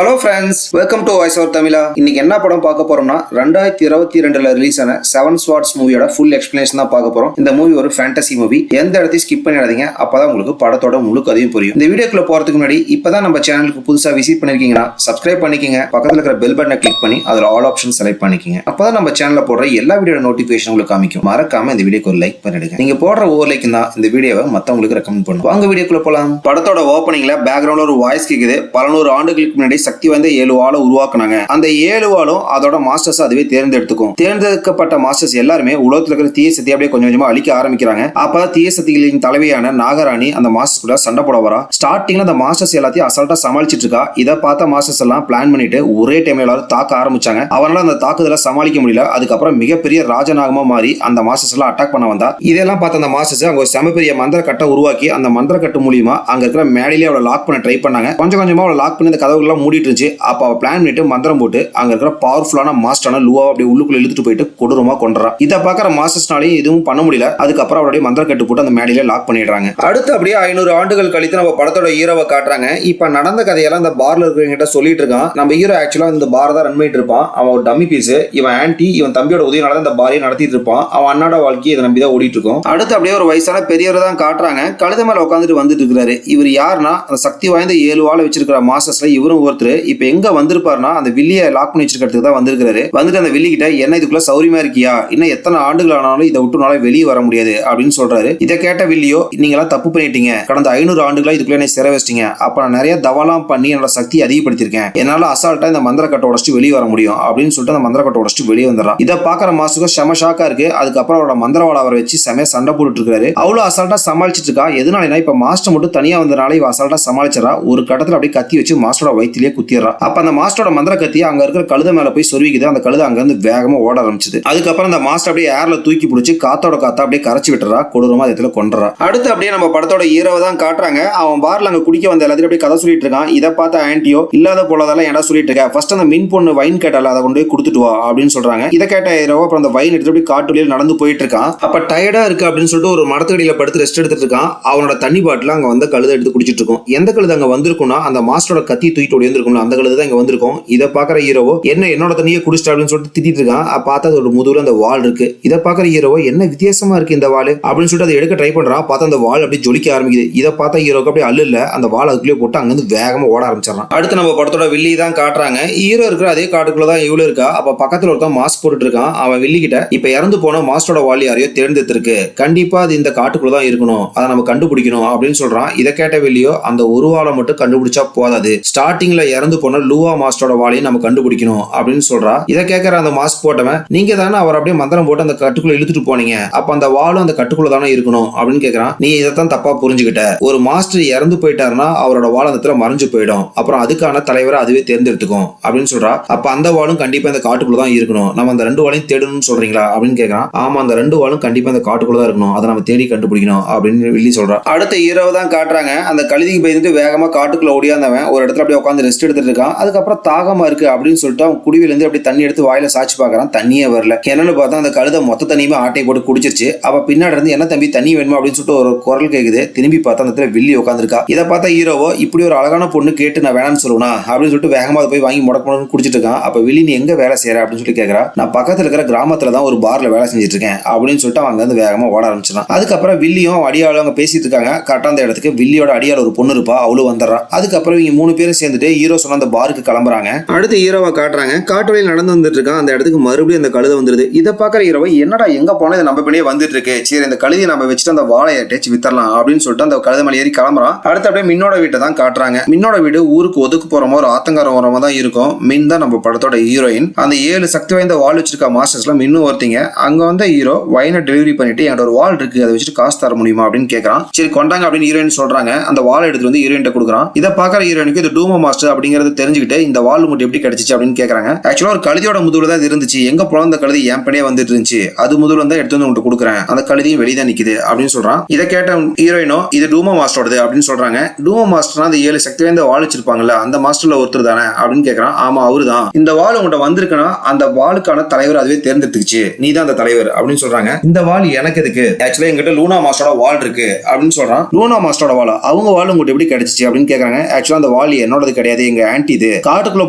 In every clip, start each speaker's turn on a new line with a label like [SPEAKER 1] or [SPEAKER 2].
[SPEAKER 1] Hello friends, welcome to voice over தமிழா. இன்னைக்கு என்ன படம் பார்க்க போறோம்னா 2022 ரிலீஸ் ஆன செவன் ஸ்வாட்ஸ் மூவியோட ஃபுல் எக்ஸ்பிளனேஷன் தான் பார்க்க போறோம். இந்த மூவி ஒரு ஃபேண்டசி மூவி. எந்த இடத்தையும் ஸ்கிப் பண்ணிடாதீங்க, அப்பதான் உங்களுக்கு படத்தோட முழு கதையும் புரியும். இந்த வீடியோக்குள்ள போறதுக்கு முன்னாடி இப்பதான் நம்ம சேனலுக்கு புதுசா விசிட் பண்ணிருக்கீங்கன்னா சப்ஸ்கிரைப் பண்ணிக்கங்க. பக்கத்துல இருக்கிற பெல் பட்டனை கிளிக் பண்ணி அதுல ஆல் ஆப்ஷன் செலக்ட் பண்ணிக்கங்க. அப்பதான் நம்ம சேனல்ல போடுற எல்லா வீடியோட நோட்டிபிகேஷன் உங்களுக்கு காமிக்கும். மறக்காம இந்த வீடியோக்கு ஒரு லைக் பண்ணிடுங்க. நீங்க போடுற ஒவ்வொரு லைக் தான் இந்த வீடியோவை மத்தவங்களுக்கு ரெக்கமெண்ட் பண்ணும். வாங்க வீடியோக்குள்ள போலாம். படத்தோட ஓப்பனிங்ல பேக்ரவுண்ட்ல ஒரு வாய்ஸ் கேக்குது. பல நூறு ஆண்டுகளுக்கு முன்னாடி சக்தி வாய்ந்த 7 வாளை உருவாக்குனாங்க. அந்த 7 வாளும் அதோட மாஸ்டர்ஸ் அதுவே தேர்ந்தெடுத்துக்கும். தேர்ந்தெடுக்கப்பட்ட மாஸ்டர்ஸ் எல்லாருமே உலகத்துல இருக்கிற தீய சக்தி அப்படியே கொஞ்சம் கொஞ்சமா அழிக்க ஆரம்பிக்கிறாங்க. அப்பதான் தீய சக்திகளின் தலைவியான நாகராணி அந்த மாஸ்டர்ஸ் கூட சண்டை போட வரா. ஸ்டார்டிங்ல அந்த மாஸ்டர்ஸ் எல்லாத்தையும் அசால்ட்டா சமாளிச்சிட்டு இருக்கா. இதை பார்த்த மாஸ்டர்ஸ் எல்லாம் பிளான் பண்ணிட்டு ஒரே டைம்ல எல்லாரும் தாக்க ஆரம்பிச்சாங்க. அவனால அந்த தாக்குதலை சமாளிக்க முடியல. அதுக்கப்புறம் மிகப்பெரிய ராஜநாகமா மாறி அந்த மாஸ்டர்ஸ் எல்லாம் அட்டாக் பண்ண வந்தா. இதெல்லாம் பார்த்த அந்த மாஸ்டர்ஸ் அங்க ஒரு செம பெரிய மந்திர கட்டை உருவாக்கி அந்த மந்திர கட்டு மூலியமா அங்க இருக்கிற மேடையிலே அவளை லாக் பண்ண ட்ரை பண்ணாங்க. கொஞ்சம் கொஞ்சமா அவளை லாக் பண்ணி அந்த கதவுகள் எல்லாம் மூடிட்டு இருந்துச்சு. அப்ப அவ பிளான் பண்ணிட்டு மந்திரம் போட்டு அங்க இருக்கிற பவர்ஃபுல்லான மாஸ்டரான லூவா அப்படியே உள்ளுக்குள்ள இழுத்துட்டு போயிட்டு கொடூரமா கொண்டுறான். இதை பாக்குற மாஸ்டர்ஸ்னாலையும் எதுவும் பண்ண முடியல. அதுக்கப்புறம் அவருடைய மந்திர கட்டு போட்டு அந்த மேடையில லாக் பண்ணிடுறாங்க. அடுத்து அப்படியே 500 ஆண்டுகள் கழித்து நம்ம படத்தோட ஹீரோவை காட்டுறாங்க. இப்ப நடந்த கதையெல்லாம் இந்த பார்ல இருக்கிறவங்க சொல்லிட்டு இருக்கான். நம்ம ஹீரோ ஆக்சுவலா இந்த பார் தான் ரன் பண்ணிட்டு இருப்பான். அவன் ஒரு டம்மி பீஸ். இவன் ஆன்டி, இவன் தம்பியோட உதவினால இந்த பாரையும் நடத்திட்டு இருப்பான். அவன் அண்ணாட வாழ்க்கையை இதை நம்பி தான் ஓடிட்டு இருக்கும். அடுத்து அப்படியே ஒரு வயசான பெரியவர் தான் காட்டுறாங்க. கழுத மேல உட்காந்துட்டு வந்துட்டு இருக்காரு. இவர் யாருன்னா அந்த சக்தி வாய்ந்த 7 வாழை வச்சிருக்கிற மாஸ்டர்ஸ்ல இவரும் ஒருத்தர். இப்ப எங்க வந்திருப்பாருன்னா அந்த வில்லியை லாக் பண்ணி வச்சிருக்கிறதுக்கு தான் வந்திருக்காரு. வந்துட்டு அந்த வில்லி கிட்ட என்ன இதுக்குள்ள சௌரியமா இருக்கியா, இன்னும் எத்தனை ஆண்டுகள் ஆனாலும் இதை விட்டுனால வெளியே வர முடியாது அப்படின்னு சொல்றாரு. இதை கேட்ட வில்லியோ, நீங்க எல்லாம் தப்பு பண்ணிட்டீங்க. கடந்த 500 ஆண்டுகளா இதுக்குள்ள என்ன சிறை வச்சிட்டீங்க. அப்ப நான் நிறைய தவாலாம் பண்ணி என்னோட சக்தியை அதிகப்படுத்திருக்கேன். என்னால அசால்ட்டா இந்த மந்திர கட்டை உடச்சிட்டு வெளியே வர முடியும் அப்படின்னு சொல்லிட்டு அந்த மந்திர கட்டை உடச்சிட்டு வெளியே வந்துடுறான். இதை பாக்குற மாஸ்டருக்கு செம ஷாக்கா இருக்கு. அதுக்கப்புறம் அவரோட மந்திரவாளை அவரை வச்சு செம சண்டை போட்டுட்டு இருக்காரு. அவ்வளவு அசால்ட்டா சமாளிச்சிட்டு இருக்கா. எதனால இப்ப மாஸ்டர் மட்டும் தனியா வந்தனால இவ அசால்ட்டா சமாளிச்சறா. ஒரு கட்டத்துல அப்படியே கத்தி வச்சு மாஸ்டரோட வயிற்றிலேயே குத்திடுறா. அப்ப அந்த மாஸ்டரோட மந்திர கத்தி அங்க இருக்கிற கழுத மேல போய் சொருவிக்குது. அந்த கழுத அங்க இருந்து வேகமா ஓட ஆரம்பிச்சது. அதுக்கப்புறம் அந்த மாஸ்டர் அப்படியே ஏர்ல தூக்கி பிடிச்சி காத்தோட காத்தா அப்படியே கரைச்சி விட்டுறா. கொடூரமா இடத்துல கொண்டுறா. அடுத்து அப்படியே நம்ம படத்தோட ஹீரோவை தான் காட்டுறாங்க. அவன் பார்ல அங்க குடிக்க வந்த எல்லாத்தையும் அப்படியே கதை சொல்லிட்டு இருக்கான். இதை பார்த்த ஆன்டியோ, இல்லாத போலதெல்லாம் ஏடா சொல்லிட்டு இருக்க, ஃபர்ஸ்ட் அந்த மின் பொண்ணு வைன் கேட்டால அதை கொண்டு போய் கொடுத்துட்டு வா அப்படின்னு சொல்றாங்க. இதை கேட்ட ஹீரோ அப்புறம் அந்த வைன் எடுத்து அப்படியே காட்டு வழியில் நடந்து போயிட்டு இருக்கான். அப்ப டயர்டா இருக்கு அப்படின்னு சொல்லிட்டு ஒரு மரத்தடியில படுத்து ரெஸ்ட் எடுத்துட்டு இருக்கான். அவனோட தண்ணி பாட்டில அங்க வந்து கழுத எடுத்து குடிச்சிட்டு இருக்கும். எந்த கழுது அங்க வந்திருக்கும்னா அந்த மாஸ்டரோட கத்தி தூக்கிட்டு ஓடி வந்திருக்கும். அந்த கழுது தான் இங்க வந்திருக்கும். இதை பாக்குற ஹீரோவோ, என்னோட தண்ணியை குடிச்சிட்டு அப்படின்னு சொல்லிட்டு திட்டிட்டு இருக்கான். பார்த்தா அதோட முதுகுல அந்த வால் இருக்கு. இதை பாக்குற ஹீரோவோ, என்ன வித்தியாசமா இருக்கு இந்த வால் அப்படின்னு சொல்லிட்டு அதை எடுக்க ட்ரை பண்றான். பார்த்தா அந்த வால் அப்படியே ஜொலிக்க ஆரம்பிக்குது. இதை பார்த்தா ஹீரோக்கு அப்படியே அல்ல அந்த வால் அதுக்குள்ளே போட்டு அங்கிருந்து வேகமா ஓட ஆரம்பிச்சிடறான். அடுத்து நம்ம படத்தோட வில்லி தான் காட்டுறாங்க. ஹீரோ இருக்கிற அதே காட்டுக்குள்ள தான் இவ்வளவு இருக்கா. அப்ப பக்கத்துல ஒருத்தன் மாஸ்க் போட்டுட்டு இருக்கான். அவன் வில்லி கிட்ட, இப்ப இறந்து போன மாஸ்டரோட வால் யாரையோ தேர்ந்தெடுத்திருக்கு, கண்டிப்பா அது இந்த காட்டுக்குள்ள தான் இருக்கணும், அதை நம்ம கண்டுபிடிக்கணும் அப்படின்னு சொல்றான். இதை கேட்ட வில்லியோ, அந்த ஒரு வாழை மட்டும் கண்டுபிடிச்சா போதாது, ஸ்டார்டிங்ல இறந்து போன லூவா மாஸ்டரோட வாழையும் நம்ம கண்டுபிடிக்கணும் அப்படின்னு சொல்றா. இதை கேட்கற அந்த மாஸ்க் போட்டவன், நீங்க தானே அவர் அப்படியே மந்திரம் போட்டு அந்த கட்டுக்குள்ள இழுத்துட்டு போனீங்க, அப்ப அந்த வாளும் அந்த கட்டுக்குள்ள தானே இருக்கணும் அப்படின்னு கேட்கறான். நீ இதைத்தான் தப்பா புரிஞ்சுக்கிட்ட. ஒரு மாஸ்டர் இறந்து போயிட்டாருன்னா அவரோட வாழ அந்த இடத்துல மறைஞ்சு போயிடும். அப்புறம் அதுக்கான தலைவரை அதுவே தேர்ந்தெடுத்துக்கும் அப்படின்னு சொல்றா. அப்ப அந்த வாளும் கண்டிப்பா இந்த காட்டுக்குள்ள தான் இருக்கணும், நம்ம அந்த 2 வாளையும் தேடணும்னு சொல்றீங்களா அப்படின்னு கேட்கறான். ஆமா, அந்த 2 வாளும் கண்டிப்பா இந்த காட்டுக்குள்ள தான் இருக்கணும், அதை நம்ம தேடி கண்டுபிடிக்கணும் அப்படின்னு வில்லி சொல்றா. அடுத்த ஹீரோவை தான் காட்டுறாங்க. அந்த கழுதிக்கு பயந்துட்டு வேகமா காட்டுக்குள்ள ஓடியாந்தவன் ஒரு இடத்துல அப்படியே உட்காந்து ரெஸ்ட் எடுத்துட்டு இருக்கான். அதுக்கப்புறம் தாகமா இருக்கு அப்படின்னு சொல்லிட்டு அவன் குடிவில இருந்து அப்படி தண்ணி எடுத்து வாயில சாச்சு பாக்குறான். தண்ணியே வரல. என்னன்னு பார்த்தா அந்த கழுத மொத்த தண்ணியுமே ஆட்டை போட்டு குடிச்சிருச்சு. அப்ப பின்னாடி இருந்து, என்ன தம்பி தண்ணி வேணுமா அப்படின்னு சொல்லிட்டு ஒரு குரல் கேக்குது. திரும்பி பார்த்தா அந்த இடத்துல வில்லி உட்காந்துருக்கா. இதை பார்த்தா ஹீரோவோ, இப்படி ஒரு அழகான பொண்ணு கேட்டு நான் வேணாம்னு சொல்லுவேனா அப்படின்னு சொல்லிட்டு வேகமா போய் வாங்கி முடக்கணும்னு குடிச்சிட்டு இருக்கான். அப்ப வில்லி, நீ எங்க வேலை செய்யற அப்படின்னு சொல்லி கேட்கறா. நான் பக்கத்துல இருக்கிற கிராமத்துல தான் ஒரு பார்ல வேலை செஞ்சுட்டு இருக்கேன் அப்படின்னு சொல்லிட்டு அவங்க வந்து வேகமா ஓட ஆரம்பிச்சிடான். அதுக்கப்புறம் வில்லியும் அடியாளும் அவங்க பேசிட்டு இருக்காங்க. கரெக்டா அந்த இடத்துக்கு வில்லியோட அடியாள் ஒரு பொண்ணு இருப்பா, அவளும் வந்துடுறா. அதுக்கப்புறம் இவங்க 3 பேரும் சேர்ந்துட்டு ஹீரோ சொன்ன அந்த பாருக்கு கிளம்புறாங்க. அடுத்து ஹீரோவை காட்டுறாங்க. காட்டு வழியில் நடந்து வந்துட்டு இருக்கான். அந்த இடத்துக்கு மறுபடியும் அந்த கழுதை வந்துருது. இதை பாக்குற ஹீரோவை, என்னடா எங்க போனா இதை நம்ம பின்னே வந்துட்டு இருக்கு, சரி இந்த கழுதியை நம்ம வச்சுட்டு அந்த வாழையை டேச்சு வித்தரலாம் அப்படின்னு சொல்லிட்டு அந்த கழுதை மேலே ஏறி கிளம்புறான். அடுத்து அப்படியே மின்னோட வீட்டை தான் காட்டுறாங்க. மின்னோட வீடு ஊருக்கு ஒதுக்கு போறமா ஒரு ஆத்தங்கார ஓரமா தான் இருக்கும். மின் தான் நம்ம படத்தோட ஹீரோயின். அந்த 7 சக்தி வாய்ந்த வால் வச்சிருக்க மாஸ்டர்ஸ்ல மின்னும் ஒருத்தீங்க. அங்க வந்து ஹீரோ வைனை டெலிவரி பண்ணிட்டு, என்னோட ஒரு வால் இருக்கு, அதை வச்சுட்டு காசு தர முடியுமா அப்படின்னு கேட்கறான். சரி கொண்டாங்க அப்படின்னு ஹீரோயின் சொல்றாங்க. அந்த வால் எடுத்து வந்து ஹீரோயின் கொடுக்குறான். இதை பாக்குற ஹீரோயினுக்கு இது டூமோ மாஸ்டர் அப்படிங்கறது தெரிஞ்சுக்கிட்டு, இந்த வால் மட்டும் எப்படி கிடைச்சிச்சு அப்படின்னு கேட்கறாங்க. ஆக்சுவலா ஒரு கழுதியோட முதுகுல தான் இருந்துச்சு, எங்க போல அந்த கழுதி என் பணியே வந்துட்டு இருந்துச்சு, அது முதுகுல தான் எடுத்து வந்து உங்கள்கிட்ட கொடுக்குறேன், அந்த கழுதியும் வெளியே தான் நிக்குது அப்படின்னு சொல்றான். இதை கேட்ட ஹீரோயினோ, இது டூமோ மாஸ்டரோடது அப்படின்னு சொல்றாங்க. டூமோ மாஸ்டர்னா அந்த 7 சக்தி வாய்ந்த வால் வச்சிருப்பாங்கல்ல, அந்த மாஸ்டர்ல ஒருத்தர் தானே அப்படின்னு கேட்கறான். ஆமா அவரு தான். இந்த வால் உங்கள்கிட்ட வந்திருக்குன்னா அந்த வாளுக்கான தலைவர் அதுவே தேர்ந்தெடுத்துச்சு, நீ தான் அந்த தலைவர் அப்படின்னு சொல்றாங்க. இந்த வால் எனக்கு எதுக்கு, ஆக்சுவலா எங்கிட்ட லூனா மாஸ்டரோட வால் இருக்கு அப்படின்னு சொல்றான். லூனா மாஸ்டரோட வால் அவங்க வால் உங்கள்கிட்ட எப்படி கிடைச்சிச்சு அப்படின்னு கேட்கறாங்க. ஆக்சுவலா அந்த வால் என்னோடது கிடையாது, எங்க ஆன்டி இது காட்டுக்குள்ள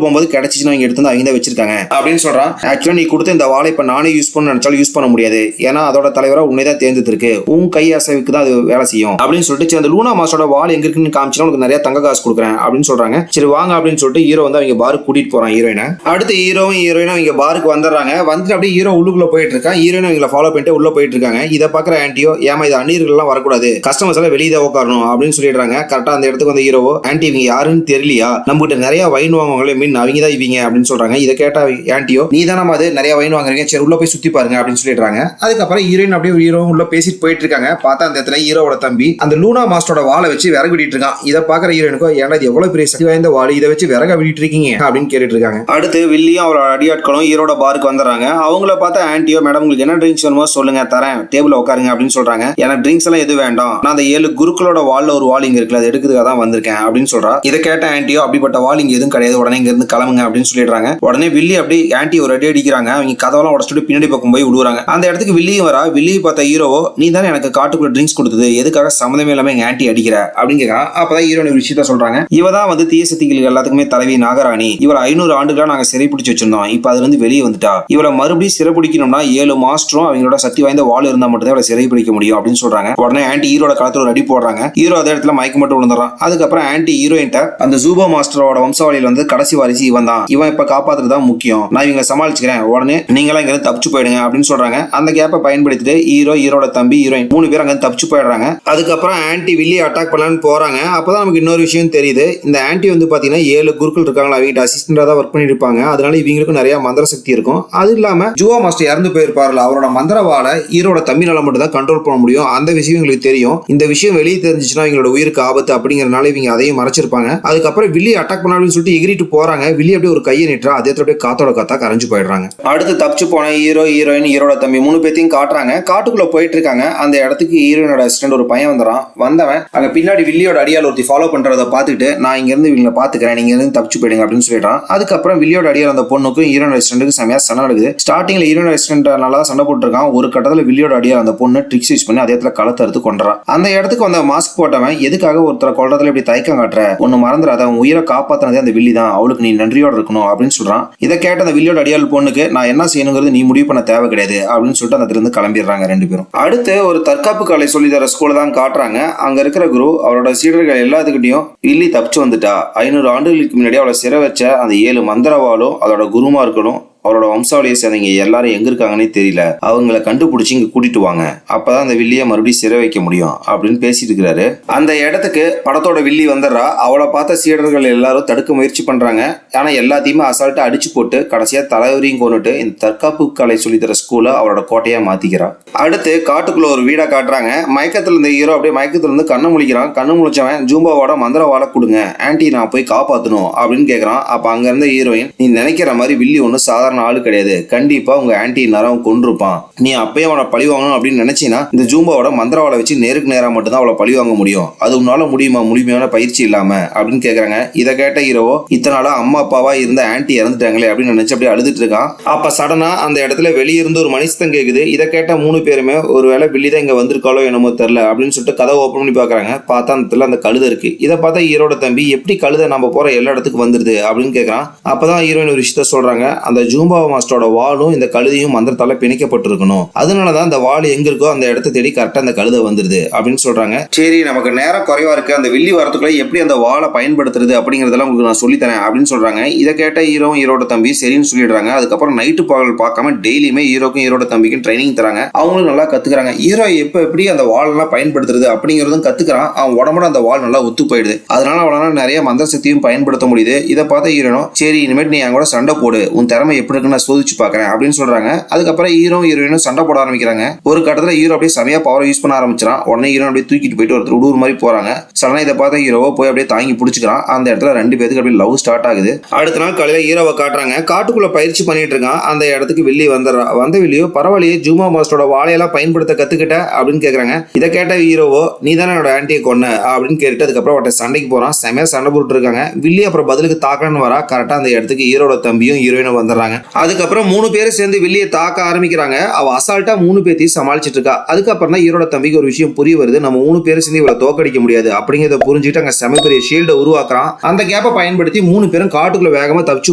[SPEAKER 1] போகும்போது கிடைச்சிச்சுன்னா அவங்க எடுத்து அவங்க தான் வச்சிருக்காங்க அப்படின்னு சொல்றான். ஆக்சுவலா நீ கொடுத்த இந்த வாழை இப்ப நானே யூஸ் பண்ண நினைச்சாலும் யூஸ் பண்ண முடியாது, ஏன்னா அதோட தலைவரா உன்னைதான் தேர்ந்தெடுத்திருக்கு, உன் கை அசைவுக்கு தான் அது வேலை செய்யும் அப்படின்னு சொல்லிட்டு அந்த லூனா மாஸ்டரோட வால் எங்க இருக்குன்னு காமிச்சா உனக்கு நிறைய தங்க காசு கொடுக்குறேன் அப்படின்னு சொல்றாங்க. சரி வாங்க அப்படின்னு சொல்லிட்டு ஹீரோ வந்து அவங்க பாருக்கு கூட்டிட்டு போறான் ஹீரோயினை. அடுத்து ஹீரோயினும் அவங்க பாருக்கு வந்துடுறாங்க. வந்துட்டு அப்படியே ஹீரோ உள்ளுக்குள்ள போயிட்டு இருக்கான். ஹீரோயின் அவங்களை ஃபாலோ பண்ணிட்டு உள்ள போயிட்டு இருக்காங்க. இதை பாக்குற ஆன்டியோ ஏமா இது அந்நியர்கள் எல்லாம் வரக்கூடாது, கஸ்டமர்ஸ் எல்லாம் வெளியே தான் உட்காரணும் அப்படின்னு சொல்லிடுறாங்க. கரெக்டா அந்த இடத்துக்கு வந்து ஹீரோவோ ஆன்டி இவங்க யாருன்னு தெரியலையா, நம்ம கிட்ட நிறைய வைன் வாங்குவாங்களே மீன் அவங்க தான் இவங்க அப்படின்னு சொல்றாங்க. இதை கேட்டா ஆன்டியோ நீ தானே அது நிறைய வைன் வாங்குறீங்க, சரி உள்ள போய் சுத்தி பாருங்க அப்படின்னு சொல்லிடுறாங்க. அதுக்கப்புறம் ஹீரோயின் அப்படியே ஹீரோ உள்ள பேசிட்டு போயிட்டு இருக்காங்க. பார்த்தா அந்த இடத்துல ஹீரோவோட தம்பி அந்த லூனா மாஸ்டரோட வாளை வச்சு விறகு விட்டு இருக்கான். இதை பாக்குற ஹீரோயினுக்கோ ஏன்னா இது எவ்வளவு பெரிய சக்தி வாய்ந்த வாள், இதை வச்சு விறக விட்டு இருக்கீங்க அப்படின்னு கேட்டுட்டு இருக்காங்க. அடுத்து வில்லியும் அவரோட அடியாட்களும் ஹீரோட பாருக்கு வந்துடுறாங்க. அவங்கள பார்த்தா ஆன்டியோ மேடம் உங்களுக்கு என்ன ட்ரிங்க்ஸ் வேணுமோ சொல்லுங்க தரேன், டேபிள் உட்காருங்க அப்படின்னு சொல்றாங்க. எனக்கு ட்ரிங்க்ஸ் எல்லாம் எது வேண்டாம், நான் அந்த 7 குருக்களோட வால்ல ஒரு வால் இங்க இருக்குல்ல அது எடுக்கிறதுக்காக தான் வந்திருக்கேன் அப்படின்னு சொல்றா. இதை கேட்ட ஆன்டியோ அப்படிப்பட்ட வால் இங்க எதுவும் கிடையாது, உடனே இங்க இருந்து கிளம்புங்க அப்படின்னு சொல்லிடுறாங்க. உடனே வில்லி அப்படி ஆன்டி ஒரு அடி அடிக்கிறாங்க. அவங்க கதவெல்லாம் உடச்சிட்டு பின்னாடி பக்கம் போய் விடுவாங்க. அந்த இடத்துக்கு வில்லியும் வரா. வில்லியை பார்த்த ஹீரோவோ நீ தானே எனக்கு காட்டுக்குள்ள ட்ரிங்க்ஸ் கொடுத்தது, எதுக்காக சம்மந்தமே இல்லாம எங்க ஆன்டி அடிக்கிற அப்படின்னு கேட்கறான். அப்பதான் ஹீரோயின் ஒரு விஷயத்த சொல்றாங்க. இவ தான் வந்து தீய சக்திகளுக்கு எல்லாத்துக்குமே தலைவி நாகராணி, இவரை 500 ஆண்டுகளா நாங்க சிறை பிடிச்சு வச்சிருந்தோம், இப்ப அதுல இருந்து வெளியே வந்துட்டா, இவரை மறுபடியும் சிறை பிடிக்கணும்னா 7 மாஸ்டரும் அவங்களோட சக்தி வாய்ந்த வாள் இருந்தா மட்டும் தான் சிறை பிடிக்க முடியும் அப்படின்னு சொல்றாங்க. உடனே ஆன்டி ஹீரோட காலத்துல ஒரு அடி போடுறாங்க. ஹீரோ அதே இடத்துல மயக்க மட்டும் விழுந்துறான். அதுக்கப்புறம் ஆன்டி ஹீரோயின்ட்ட அந்த ஜூபோ மாஸ்டரோட வம்சாவளியில வந்து கடைசி வாரிசு இவன் தான், இவன் இப்ப காப்பாத்துறது தான் முக்கியம், நான் இவங்க சமாளிச்சுக்கிறேன், உடனே நீங்களாம் இங்க தப்பிச்சு போயிடுங்க அப்படின்னு சொல்றாங்க. அந்த கேப்பை பயன்படுத்திட்டு ஹீரோட தம்பி ஹீரோயின் 3 பேர் அங்க தப்பிச்சு போயிடுறாங்க. அதுக்கப்புறம் ஆன்டி வில்லி அட்டாக் பண்ணலான்னு போறாங்க. அப்பதான் நமக்கு இன்னொரு விஷயம் தெரியுது. இந்த ஆன்டி வந்து பாத்தீங்கன்னா 7 குருக்கள் இருக்காங்களா, அவங்க அசிஸ்டண்டா தான் ஒர்க் பண்ணிட்டு இருப்பாங்க. அதனால இவங்களுக்கும் நிறைய மந்திர சக்தி இருக்கும். அது இல்லாம ஜுவா மாஸ்டர் இறந்து போயிருப்பாருல, அவரோட மந்திரவால ஹீரோட தம்பினால மட்டும் தான் கண்ட்ரோல் பண்ண முடியும். அந்த விஷயம் எங்களுக்கு தெரியும். இந்த விஷயம் வெளியே தெரிஞ்சிச்சுன்னா இவங்களோட உயிருக்கு ஆபத்து அப்படிங்கறதுனால இவங்க அதையும் மறைச்சிருப்பாங்க. அதுக்கப்புறம் வில்லி அட்டாக் பண்ணாலும் சொல்லிட்டு எகிரிட்டு போறாங்க. வில்லி அப்படியே ஒரு கையை நிட்டுறா. அதே அப்படியே காத்தோட காத்தா கரைஞ்சு போயிடுறாங்க. அடுத்து தப்பிச்சு போன ஹீரோயின் ஹீரோட தம்பி 3 பேத்தையும் காட்டுறாங்க. காட்டுக்குள்ள போயிட்டு இருக்காங்க. அந்த இடத்துக்கு ஹீரோயினோட அசிஸ்டன்ட் ஒரு பையன் வந்துறான். வந்தவன் அங்க பின்னாடி வில்லியோட அடியால் ஒருத்தி ஃபாலோ பண்றதை பார்த்துட்டு நான் இங்க இருந்து இவங்களை பாத்துக்கிறேன், நீங்க இருந்து தப்பிச்சு போயிடுங்க அப்படின்னு சொல்லிடுறான். அதுக்கப்புறம் வில்லியோட அடியால் அந்த பொண்ணுக்கும் ஹீரோயின் அசிஸ்டன்ட்டுக்கு செமையா சண்டை நடக்குது. ஸ்டார்டிங்ல ஹீரோயின் அசிஸ்டன்ட் நல்லா சண்டை போட்டுருக்கான். ஒரு கட்டத்துல வில்லியோட அடியால் அந்த பொண்ணு ட்ரிக்ஸ் யூஸ் பண்ணி அதே இடத்துல களத்தை எடுத்து கொண்டுறான். அந்த இடத்துக்கு வந்த மாஸ்க் போட்டவன் எதுக்காக ஒருத்தரை கொல்றதுல இப்படி தயக்கம் காட்டுற, ஒன்னு மறந்துடாத, அவன் உயிரை காப்பாத்தினதே அந்த வில்லி தான், அவளுக்கு நீ நன்றியோட இருக்கணும் அப்படின்னு சொல்றான். இதை கேட்ட அந்த வில்லியோட அடியால் பொண்ணுக்கு நான் என்ன செய்யணுங்கிறது நீ முடிவு பண்ண தேவை கிடையாது அப்படின்னு சொல்லிட்டு அந்த இருந்து கிளம்பிடுறாங்க 2 பேரும். அடுத்து ஒரு தற்காப்பு கலை சொல்லி தர ஸ்கூல தான் காட்டுறாங்க. அங்க இருக்கிற குரு அவரோட சீடர்கள் எல்லாத்துக்கிட்டையும் வில்லி தப்பிச்சு வந்துட்டா, 500 ஆண்டுகளுக்கு முன்னாடி அவளை சிறை வச்ச அந்த 7 மந்திரவாளும் அதோட குருமார்களும் அவரோட வம்சாவளியை சேர்ந்தவங்க எல்லாரும் எங்க இருக்காங்கன்னே தெரியல, அவங்கள கண்டுபிடிச்சு இங்க கூட்டிட்டு வாங்க, அப்பதான் அந்த வில்லியை மறுபடியும் சிறை வைக்க முடியும் அப்படின்னு பேசிட்டு இருக்கிறாரு. அந்த இடத்துக்கு படத்தோட வில்லி வந்துடுறா. அவளை பார்த்த சீடர்கள் எல்லாரும் தடுக்க முயற்சி பண்றாங்க. ஆனா எல்லாத்தையுமே அசால்ட்டா அடிச்சு போட்டு கடைசியா தலைவரையும் கொண்டுட்டு இந்த தற்காப்பு கலை சொல்லித்தர ஸ்கூல அவரோட கோட்டையா மாத்திக்கிறா. அடுத்து காட்டுக்குள்ள ஒரு வீடா காட்டுறாங்க. மயக்கத்துல இருந்த ஹீரோ அப்படியே மயக்கத்துல இருந்து கண்ணு முழிக்கிறான். கண்ணு முழிச்சவன் ஜூம்பாவோட மந்திரவாளை கொடுங்க, ஆன்டி நான் போய் காப்பாத்தணும் அப்படின்னு கேட்கறான். அப்ப அங்க இருந்த ஹீரோயின் நீ நினைக்கிற மாதிரி வில்லி ஒண்ணு சாதாரண ஆளு கிடையாது, கண்டிப்பா உங்க ஆன்டி நேரம் கொண்டிருப்பான், நீ அப்பயே அவனை பழி வாங்கணும் அப்படின்னு நினைச்சினா இந்த ஜூம்பாவோட மந்திரவாளை வச்சு நேருக்கு நேரா மட்டும் தான் அவளை பழி வாங்க முடியும், அது உன்னால முடியுமா, முழுமையான பயிற்சி இல்லாம அப்படின்னு கேக்குறாங்க. இதை கேட்ட ஹீரோவோ இத்தனை நாளா அம்மா அப்பாவா இருந்த ஆன்டி இறந்துட்டாங்களே அப்படின்னு நினைச்சு அப்படியே அழுதுட்டு இருக்கான். அப்ப சடனா அந்த இடத்துல வெளியிருந்து ஒரு மனுஷன் கேக்குது. இதை கேட்ட 3 பேருமே ஒருவேளை வில்லி தான் இங்க வந்திருக்காளோ என்னமோ தெரியல அப்படின்னு சொல்லிட்டு கதை ஓப்பன் பண்ணி பாக்குறாங்க. பார்த்தா அந்த கழுதை இருக்கு. இதை பார்த்தா ஹீரோட தம்பி எப்படி கழுதை நம்ம போற எல்லா இடத்துக்கு வந்துருது அப்படின்னு கேட்கறான். அப்பதான் ஹீரோயின் ஒரு விஷயத்த சொல்றாங்க. அந்த ஜூம்பா மாஸ்டரோட வாளும் இந்த கழுதையும் மந்திரத்தால பிணைக்கப்பட்டிருக்கணும், அதனாலதான் அந்த வாள் எங்க இருக்கோ அந்த இடத்தை தேடி கரெக்டா அந்த கழுதை வந்துருது அப்படின்னு சொல்றாங்க. சரி நமக்கு நேரம் குறைவா இருக்கு, அந்த வில்லி வரத்துக்குள்ள எப்படி அந்த வாளை பயன்படுத்துறது அப்படிங்கறதெல்லாம் உங்களுக்கு நான் சொல்லித்தரேன் அப்படின்னு சொல்றாங்க. இதை கேட்ட ஹீரோட தம்பி சரின்னு சொல்லிடுறாங்க. அதுக்கப்புறம் நைட்டு பகல் பார்க்காம டெய்லியுமே ஹீரோக்கும் ஹீரோட தம்பிக்கும் ட்ரைனிங் தராங்க. அவங்களும் நல்லா கத்துக்கிறாங்க. ஹீரோ எப்படி அந்த வாள் எல்லாம் பயன்படுத்துறது அப்படிங்கறதும் கத்துக்கிறான். அவன் உடம்போட அந்த வாள் நல்லா ஒத்து போயிடுது. அதனால அவனால நிறைய மந்திர சக்தியும் பயன்படுத்த முடியுது. இதை பார்த்த ஹீரோனும் சரி இனிமேட்டு நீ என் கூட சண்டை போடு, உன் திறமை எப்படி இருக்குன்னு நான் சோதிச்சு பாக்குறேன் அப்படின்னு சொல்றாங்க. அதுக்கப்புறம் ஹீரோயினும் சண்டை போட ஆரம்பிக்கிறாங்க. ஒரு கட்டத்துல ஹீரோ அப்படியே செமையா பவர் யூஸ் பண்ண ஆரம்பிச்சான். உடனே ஹீரோ அப்படியே தூக்கிட்டு போயிட்டு ஒருத்தர் உடூர் மாதிரி போறாங்க. சடனா இதை பார்த்த ஹீரோவை போய் அப்படியே தாங்கி பிடிச்சிக்கிறான். அந்த இடத்துல 2 பேருக்கு அப்படியே லவ் ஸ்டார்ட் ஆகுது. அடுத்த நாள் காலையில ஹீரோவை காட்டுறாங்க. காட்டுக்குள்ள பயிற்சி பண்ணிட்டு இருக்கான். அந்த இடத்துக்கு வில்லி வந்துடுறா. வந்த வில்லியோ பரவாயில்லையே ஜூமா மாஸ்டரோட வாழையெல்லாம் பயன்படுத்த கத்துக்கிட்ட அப்படின்னு கேக்குறாங்க. இதை கேட்ட ஹீரோவோ நீ தானே என்னோட ஆன்டியை கொன்ன அப்படின்னு கேட்டு அதுக்கப்புறம் அவட்ட சண்டைக்கு போறான். செமையா சண்டை போட்டு இருக்காங்க. வில்லி அப்புறம் பதிலுக்கு தாக்கணும்னு வரா. கரெக்டா அந்த இடத்துக்கு ஹீரோட தம்பியும் ஹீரோயினும் வந்துடுறாங்க. அதுக்கப்புறம் 3 பேரும் சேர்ந்து வில்லியை தாக்க ஆரம்பிக்கிறாங்க. அவ அசால்ட்டா 3 பேத்தையும் சமாளிச்சிட்டு இருக்கா. அதுக்கப்புறம் தான் ஹீரோட தம்பிக்கு ஒரு விஷயம் புரிய வருது, நம்ம 3 பேரும் சேர்ந்து இவளை தோக்கடிக்க முடியாது அப்படிங்கிறத புரிஞ்சுட்டு அங்க செம பெரிய ஷீல்டை உருவாக்குறான். அந்த கேப்பை பயன்படுத்தி 3 பேரும் காட்டுக்குள்ள வேகமா தப்பிச்சு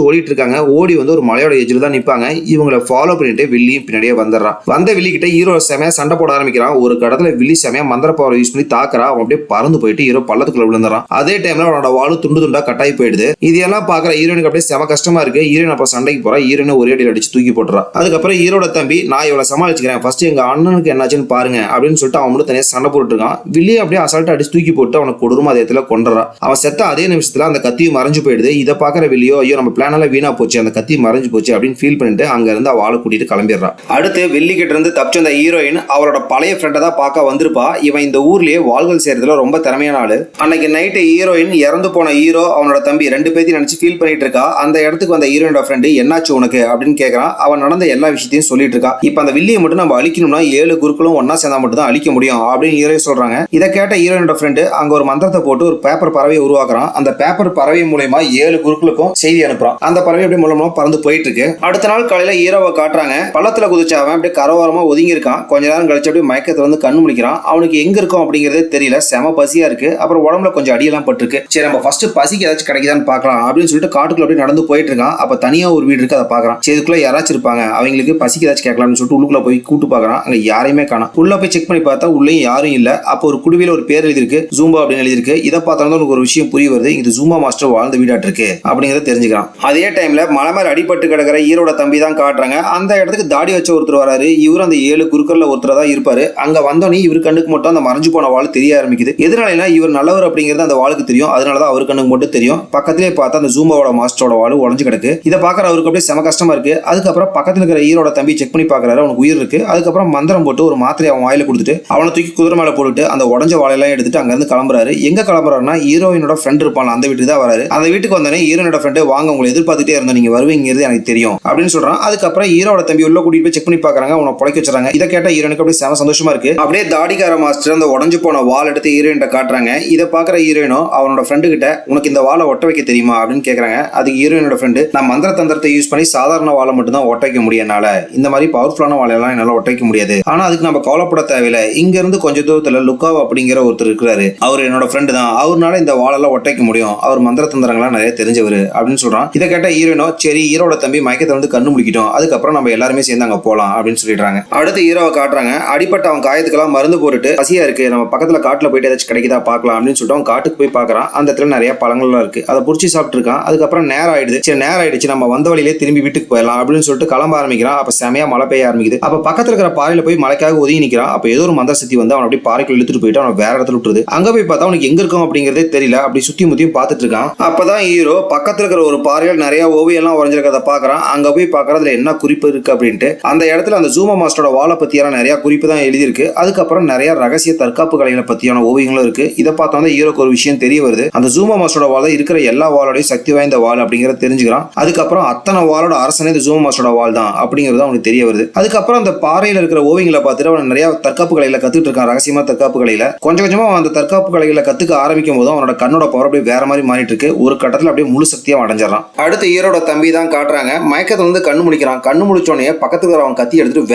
[SPEAKER 1] ஓடிட்டு இருக்காங்க. ஓடி வந்து ஒரு மலையோட எஜ்ஜில் தான் நிப்பாங்க. இவங்களை ஃபாலோ பண்ணிட்டு வில்லியும் பின்னாடியே வந்துடுறான். வந்த வில்லி கிட்ட ஹீரோ செமையா சண்டை போட ஆரம்பிக்கிறான். ஒரு கடத்துல வில்லி செமையா மந்திர பவர் யூஸ் பண்ணி தாக்குறா. அவன் அப்படியே பறந்து போயிட்டு ஹீரோ பள்ளத்துக்குள்ள விழுந்துறான். அதே டைம்ல அவனோட வாழு துண்டு துண்டா கட்டாயி போயிடுது. இதெல்லாம் பாக்குற ஹீரோனுக்கு அப்படியே செம கஷ்டமா இருக்கு. ஹீரோன் அப்ப சண்டைக்கு போறா. ஹீரோனை ஒரே அடியில் அடிச்சு தூக்கி போட்டுறா. அதுக்கப்புறம் ஹீரோட தம்பி நான் இவளை சமாளிச்சுக்கிறேன், ஃபர்ஸ்ட் எங்க அண்ணனுக்கு என்னாச்சுன்னு பாருங்க அப்படின்னு சொல்லிட்டு அவன் மட்டும் தனியா சண்டை போட்டு இருக்கான். வில்லி அப்படியே அசால்ட்டா அடிச்சு தூக்கி போட்டு அவனை கொடூரமா அதே இடத்துல கொண்டுறான். அவன் செத்த அதே நிமிஷத்துல அந்த கத்தியும் மறைஞ்சு போயிடுது. இதை பாக்குற வில்லியோ ஐயோ நம்ம பிளான் எல்லாம் வீணா போச்சு, அந்த கத்தி மறைஞ்சு போச்சு அப்படின்னு ஃபீல் பண்ணிட்டு அங்க இருந்து அவளை கூட்டிட்டு கிளம்பிடுறான். அடுத்து வில்லி கிட்ட இருந்து தப்பிச்சு அந்த ஹீரோயின் அவளோட பழைய ஃப்ரெண்டை தான் பார்க்க வந்திருப்பா. இவன் இந்த ஊர்லயே வாள்கள் செய்யறதுல ரொம்ப திறமையான ஆளு. அன்னைக்கு நைட்டு ஹீரோயின் இறந்து போன ஹீரோ அவனோட தம்பி 2 பேத்தையும் நினைச்சு ஃபீல் பண்ணிட்டு இருக்கா. அந்த இடத்துக்கு வந்த ஹீரோனோட ஃப்ரெண்டு என்னாச்சு உனக்கு அப்படின்னு கேட்கறான். அவன் நடந்த எல்லா விஷயத்தையும் சொல்லிட்டு இருக்கா. இப்ப அந்த வில்லியை மட்டும் நம்ம அழிக்கணும்னா 7 குருக்களும் ஒன்னா சேர்ந்தா மட்டும் தான் அழிக்க முடியும் அப்படின்னு ஹீரோயின் சொல்றாங்க. இதை கேட்ட ஹீரோனோட ஃப்ரெண்டு அங்க ஒரு மந்திரத்தை போட்டு ஒரு பேப்பர் பறவையை உருவாக்குறான். அந்த பேப்பர் பறவை மூலமா 7 குருக்களுக்கும் செய்தி அனுப்புறான். அந்த பறவை அப்படியே மூலமா பறந்து போயிட்டு இருக்கு. அடுத்த நாள் காலையில ஹீரோவை காட்டுறாங்க. பள்ளத்துல குதிச்சு அவன் அப்படியே கரோரமா ஒதுங்கி இருக்கான். கொஞ்ச நேரம் கழிச்சு அப்படியே மயக்கத்துல வந்து கண்ணு முழிக்கிறான். அவனுக்கு எங்க இருக்கும் அப்படிங்கறதே தெரியல. செம பசியா இருக்கு. அப்புறம் உடம்புல கொஞ்சம் அடியெல்லாம் பட்டிருக்கு. சரி நம்ம ஃபர்ஸ்ட் பசிக்கு ஏதாச்சும் கிடைக்குதான்னு பார்க்கலாம் அப்படின்னு சொல்லிட்டு காட்டுக்குள்ள அப்படியே நடந்து போயிட்டு இருக்கான். அப்ப தனியா ஒரு வீடு இருக்கு, அதை பாக்குறான். சரி இதுக்குள்ள யாராச்சும் இருப்பாங்க, அவங்களுக்கு பசிக்கு ஏதாச்சும் கேட்கலாம்னு சொல்லிட்டு உள்ளுக்குள்ள போய் கூட்டு பாக்குறான். அங்க யாரையுமே காணோம். உள்ள போய் செக் பண்ணி பார்த்தா உள்ளேயும் யாரும் இல்ல. அப்போ ஒரு குடுவையில ஒரு பேர் எழுதிருக்கு, ஜூம்பா அப்படின்னு எழுதிருக்கு. இதை பார்த்தாலும் உனக்கு ஒரு விஷயம் புரிய வருது, இது ஜூம்பா மாஸ்டர் வாழ்ந்த வீடாட்டு இருக்கு அப்படிங்கறத தெரிஞ்சுக்கிறான். அதே டைம்ல மலை மேல அடிபட்டு கிடக்கிற ஈரோட தம்பி தான் காட்டுறாங்க. அந்த இடத்துக்கு தாடி வச்ச ஒருத்தர் வராரு. இவரு அந்த 7 குருக்கள்ல ஒருத்தர் தான் இருப்பாரு. அங்க வந்தோடனே இவர் கண்ணுக்கு மட்டும் அந்த மறைஞ்சு போன வாள் தெரிய ஆரம்பிக்குது. எதனால இவர் நல்லவர் அப்படிங்கிறது அந்த வாளுக்கு தெரியும். அதனாலதான் அவர் கண்ணுக்கு மட்டும் தெரியும். பக்கத்திலே பார்த்தா அந்த ஜூம்பாவோட மாஸ்டரோட வாள் உடஞ்சு கிடக்கு. இதை பாக்குற அவருக்கு அப்படியே செம கஷ்டமா இருக்கு. அதுக்கப்புறம் பக்கத்துல இருக்கிற ஈரோட தம்பி செக் பண்ணி பாக்குறாரு, அவனுக்கு உயிர் இருக்கு. அதுக்கப்புறம் மந்திரம் போட்டு ஒரு மாத்திரை அவன் வாயில கொடுத்துட்டு அவனை தூக்கி குதிரை மேல போட்டுட்டு அந்த உடஞ்ச வாழையெல்லாம் எடுத்துட்டு அங்க இருந்து கிளம்புறாரு. எங்க கிளம்புறாருன்னா ஹீரோயினோட ஃப்ரெண்ட் இருப்பான், அந்த வீட்டுக்கு தான் வராரு. அந்த வீட்டுக்கு வந்தோடனே ஹீரோனோட ஃப்ரெண்டு வாங்க உங்களை எதிர்பார்த்துட்டே இருந்தோம், நீங்க வருவீங்கிறது எனக்கு தெரியும் அப்படின்னு சொல்றான். அதுக்கப்புறம் ஹீரோட தம்பி உள்ள கூட்டிட்டு போய் செக் பண்ணி பாக்குறாங்க. அவனை புழைக்க வச்சுறாங்க. இதை கேட்ட ஹீரோனுக்கு அப்படியே செம சந்தோஷமா இருக்கு. அப்படியே தாடிக்கார மாஸ்டர் அந்த உடஞ்சு போன வாள் எடுத்து ஹீரோயின் காட்டுறாங்க. இதை பாக்குற ஹீரோயினோ அவனோட ஃப்ரெண்டு கிட்ட உனக்கு இந்த வாளை ஒட்ட வைக்க தெரியுமா அப்படின்னு கேக்குறாங்க. அதுக்கு ஹீரோயினோட ஃப்ரெண்டு நான் மந்திர தந்திரத்தை யூஸ் பண்ணி சாதாரண வாழை மட்டும் தான் ஒட்ட வைக்க முடியும், என்னால இந்த மாதிரி பவர்ஃபுல்லான வாழையெல்லாம் என்னால ஒட்ட வைக்க முடியாது. ஆனா அதுக்கு நம்ம கவலைப்பட தேவையில்லை. இங்க இருந்து கொஞ்ச தூரத்துல லுக்காவ் அப்படிங்கிற ஒருத்தர் இருக்கிறாரு, அவர் என்னோட ஃப்ரெண்டு தான், அவர்னால இந்த வாழெல்லாம் ஒட்ட வைக்க முடியும், அவர் மந்திர தந்திரங்கள்லாம் நிறைய தெரிஞ்சவர் அப்படின்னு சொல்றான். இதை கேட்ட ஹீரோயினோ சரி ஹீரோட தம்பி மயக்கத்தை வந்து கண்ணு முடிக்கிட்டோம், அதுக்கப்புறம் நம்ம எல்லாருமே சேர்ந்து அங்க போலாம் அப்படின்னு சொல்லிடுறாங்க. அடுத்து ஹீரோவை காட்டுறாங்க. அடிப்பட்ட அவன் காயத்துக்கெல்லாம் மருந்து போட்டுட்டு பசியா இருக்கு, நம்ம பக்கத்துல காட்டுல போயிட்டு ஏதாச்சும் கிடைக்குதா பார்க்கலாம் அப்படின்னு சொல்லிட்டு அவன் காட்டுக்கு போய் பாக்குறான். அந்த இடத்துல நிறைய பழங்கள்லாம் இருக்கு, அதை புடிச்சு சாப்பிட்டு இருக்கான். அதுக்கப்புறம் நேரம் ஆயிடுது. சரி நேரம் ஆயிடுச்சு, நம்ம வந்த வழியிலே திரும்பி வீட்டுக்கு போயிடலாம் அப்படின்னு சொல்லிட்டு கிளம்ப ஆரம்பிக்கிறான். அப்ப செமையா மழை பெய்ய ஆரம்பிக்குது. அப்ப பக்கத்துல இருக்கிற பாறையில போய் மழைக்காக ஒதுங்கி நிக்கிறான். அப்ப ஏதோ ஒரு மந்திர சக்தி வந்து அவன் அப்படியே பாறைக்குள்ள இழுத்துட்டு போயிட்டு அவன் வேற இடத்துல விட்டுருது. அங்க போய் பார்த்தா அவனுக்கு எங்க இருக்கும் அப்படிங்கறதே தெரியல. அப்படி சுத்தி முத்தியும் பார்த்துட்டு இருக்கான். அப்பதான் ஹீரோ பக்கத்துல இருக்கிற ஒரு பாறையில நிறைய ஓவியம் எல்லாம் வரைஞ்சிருக்கிறத பாக்குறான். அங்க போய் பாக்குறதுல என்ன குறிப்பு இருக்கு அப்படின்ட்டு அந்த இடத்துல அந்த ஜூமா மாஸ்டரோட வாளை பத்தியான நிறைய குறிப்பு தான் எழுதியிருக்கு. அதுக்கப்புறம் நிறைய ரகசிய தற்காப்பு கலைகளை பத்தியான ஓவியங்களும் இருக்கு. இதை பார்த்தா ஹீரோக்கு ஒரு விஷயம் தெரிய வருது, அந்த ஜூமா மாஸ்டரோட வாள் இருக்கிற எல்லா வாளோட சக்தி வாய்ந்த வாள் அப்படிங்கறத தெரிஞ்சுக்கிறான். அதுக்கப்புறம் அத்தனை வாளோட அரசனே இந்த ஜூமா மாஸ்டரோட வாள் தான் அப்படிங்கிறது அவனுக்கு தெரிய வருது. அதுக்கப்புறம் அந்த பாறையில இருக்கிற ஓவியங்களை பார்த்துட்டு அவன் நிறைய தற்காப்பு கலைகளை கத்துட்டு இருக்கான், ரகசியமா தற்காப்பு கலையில. கொஞ்சம் கொஞ்சமா அந்த தற்காப்பு கலைகளை கத்துக்க ஆரம்பிக்கும் போது அவனோட கண்ணோட பவர் அப்படியே வேற மாதிரி மாறிட்டு இருக்கு. ஒரு கட்டத்துல அப்படியே முழு சக்தியா அடைஞ்சிடறான். அடுத்து ஹீரோட தம்பி தான் காட்டுறாங்க. மயக்கத்துல வந்து கண்ணு முடிக்கிறான். கண்ணு முடிச்சோடனே பக்கத்துல அவன் கத்தி எடுத்துட்டு